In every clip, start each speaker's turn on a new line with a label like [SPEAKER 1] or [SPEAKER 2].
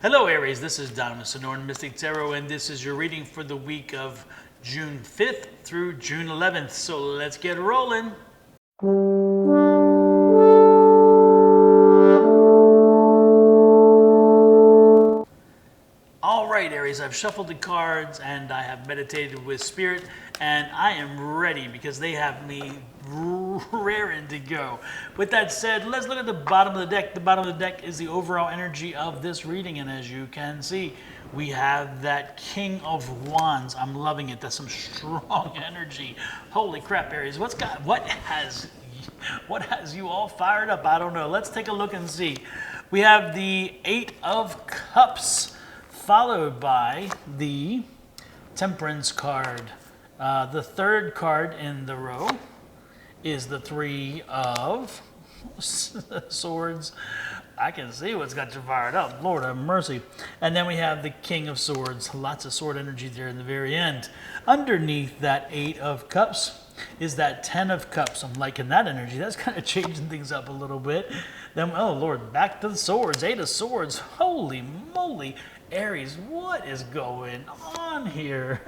[SPEAKER 1] Hello Aries, this is Don with Sonoran Mystic Tarot, and this is your reading for the week of June 5th through June 11th. So let's get rolling. All right, Aries, I've shuffled the cards and I have meditated with Spirit, and I am ready because they have me raring to go. With that said, let's look at the bottom of the deck. The bottom of the deck is the overall energy of this reading, and as you can see, we have that King of Wands. I'm loving it. That's some strong energy. Holy crap, Aries. What has you all fired up? I don't know. Let's take a look and see. We have the Eight of Cups, followed by the Temperance card. The third card in the row is the Three of Swords. I can see what's got you fired up. Lord have mercy. And then we have the King of Swords. Lots of sword energy there in the very end. Underneath that Eight of Cups is that Ten of Cups. I'm liking that energy. That's kind of changing things up a little bit. Then, oh Lord, back to the Swords. Eight of Swords. Holy moly. Aries, what is going on here?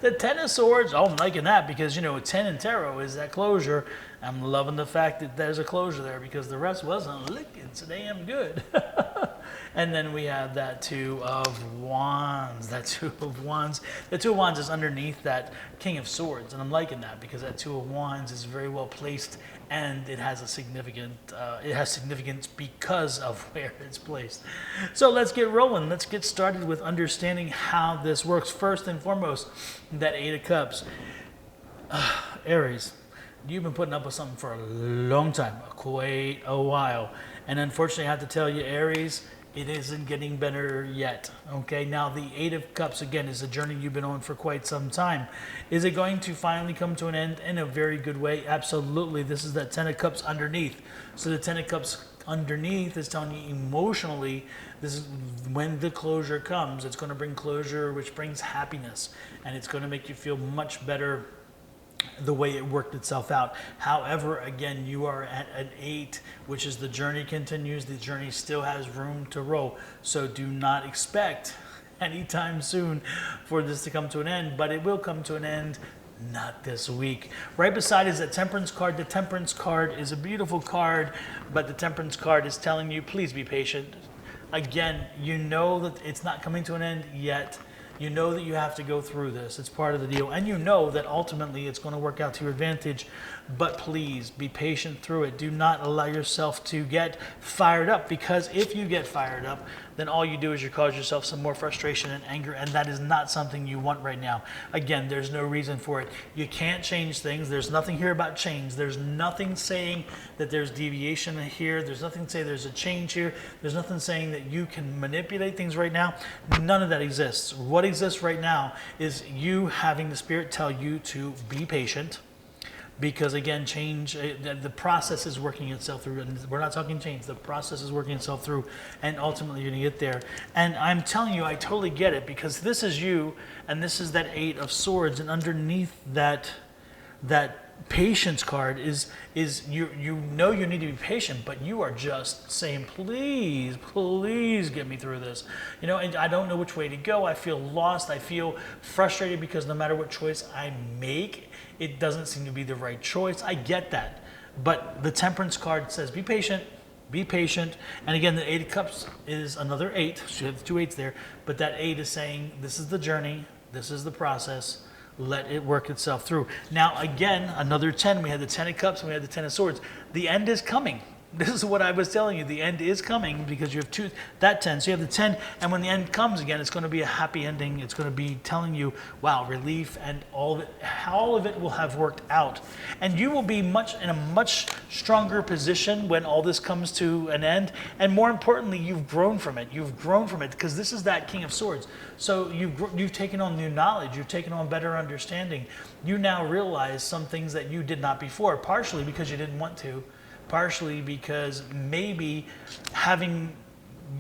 [SPEAKER 1] The Ten of Swords, oh, I'm liking that because, you know, 10 in tarot is that closure. I'm loving the fact that there's a closure there because the rest wasn't looking so damn good. And then we have that Two of Wands. That Two of Wands. The Two of Wands is underneath that King of Swords, and I'm liking that because that Two of Wands is very well placed, and it has a significant, significance because of where it's placed. So let's get rolling. Let's get started with understanding how this works. First and foremost, that Eight of Cups. Aries, you've been putting up with something for a long time, quite a while. And unfortunately, I have to tell you, Aries, it isn't getting better yet. Okay, now the Eight of Cups, again, is a journey you've been on for quite some time. Is it going to finally come to an end in a very good way? Absolutely. This is that Ten of Cups underneath. So the Ten of Cups underneath is telling you emotionally, this is when the closure comes. It's going to bring closure, which brings happiness, and it's going to make you feel much better the way it worked itself out. However, again, you are at an 8, which is the journey continues. The journey still has room to roll. So do not expect anytime soon for this to come to an end, but it will come to an end. Not this week. Right beside is the Temperance card. The Temperance card is a beautiful card, but the Temperance card is telling you, please be patient. Again, you know that it's not coming to an end yet. You know that you have to go through this. It's part of the deal. And you know that ultimately it's going to work out to your advantage. But please be patient through it. Do not allow yourself to get fired up, because if you get fired up, then all you do is you cause yourself some more frustration and anger, and that is not something you want right now. Again, there's no reason for it. You can't change things. There's nothing here about change. There's nothing saying that there's deviation here. There's nothing saying there's a change here. There's nothing saying that you can manipulate things right now. None of that exists. What exists right now is you having the Spirit tell you to be patient. Because again, change, the process is working itself through, and we're not talking change, the process is working itself through, and ultimately you're going to get there. And I'm telling you, I totally get it, because this is you, and this is that Eight of Swords, and underneath that Patience card is you know you need to be patient, but you are just saying, please get me through this. You know, and I don't know which way to go. I feel lost. I feel frustrated because no matter what choice I make, it doesn't seem to be the right choice. I get that. But the Temperance card says, be patient. Be patient. And again, the Eight of Cups is another 8. So you have 2 8s there. But that 8 is saying, this is the journey. This is the process. Let it work itself through. Now, again, another 10. We had the 10 of Cups and we had the 10 of Swords. The end is coming. This is what I was telling you. The end is coming because you have that 10. So you have the 10, and when the end comes again, it's going to be a happy ending. It's going to be telling you, wow, relief, and all of it will have worked out. And you will be in a much stronger position when all this comes to an end. And more importantly, you've grown from it. You've grown from it because this is that King of Swords. So you've taken on new knowledge. You've taken on better understanding. You now realize some things that you did not before, partially because you didn't want to. Partially because maybe having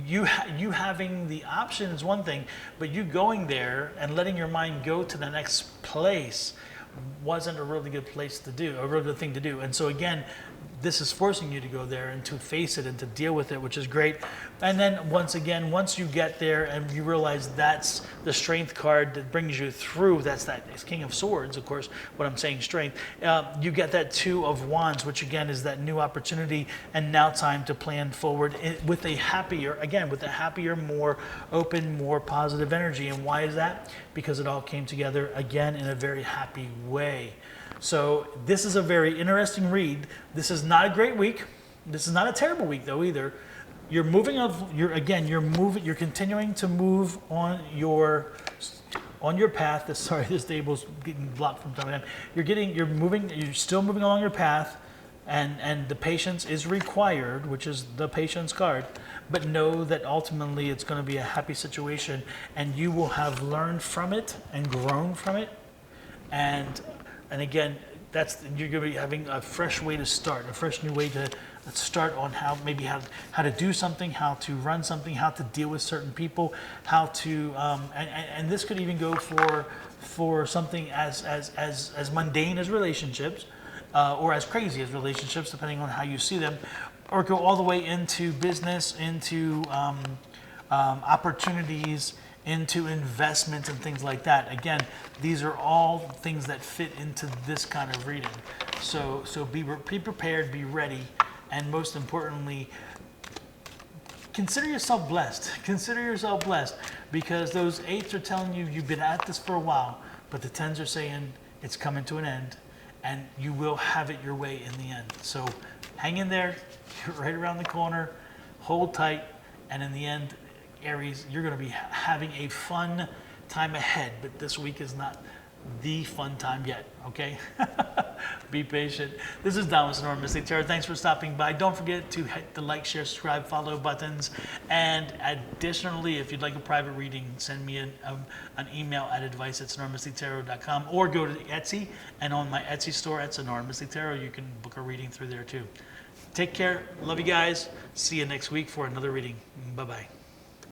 [SPEAKER 1] the option is one thing, but you going there and letting your mind go to the next place wasn't a really good place to do, a really good thing to do. And so again, this is forcing you to go there and to face it and to deal with it, which is great. And then once again, once you get there and you realize that's the strength card that brings you through, that's King of Swords, of course, what I'm saying, strength, you get that Two of Wands, which again is that new opportunity and now time to plan forward with a happier, more open, more positive energy. And why is that? Because it all came together again in a very happy way. So this is a very interesting read. This is not a great week. This is not a terrible week though either. You're you're continuing to move on your path. This table's getting blocked from time to time. You're still moving along your path, and the patience is required, which is the patience card. But know that ultimately it's going to be a happy situation, and you will have learned from it and grown from it. And again, you're going to be having a fresh way to start, a fresh new way to start on how to do something, how to run something, how to deal with certain people, how to and this could even go for something as mundane as relationships, or as crazy as relationships, depending on how you see them, or go all the way into business, into opportunities, into investments and things like that. Again, these are all things that fit into this kind of reading. So be prepared, be ready, and most importantly, consider yourself blessed. Consider yourself blessed, because those 8s are telling you you've been at this for a while, but the 10s are saying it's coming to an end, and you will have it your way in the end. So hang in there, you're right around the corner, hold tight, and in the end, Aries, you're going to be having a fun time ahead, but this week is not the fun time yet, okay? Be patient. This is Don with Sonoran Mystic Tarot. Thanks for stopping by. Don't forget to hit the like, share, subscribe, follow buttons. And additionally, if you'd like a private reading, send me an email at advice@sonoranmystictarot.com, or go to Etsy, and on my Etsy store at Sonoran Mystic Tarot, you can book a reading through there too. Take care. Love you guys. See you next week for another reading. Bye-bye.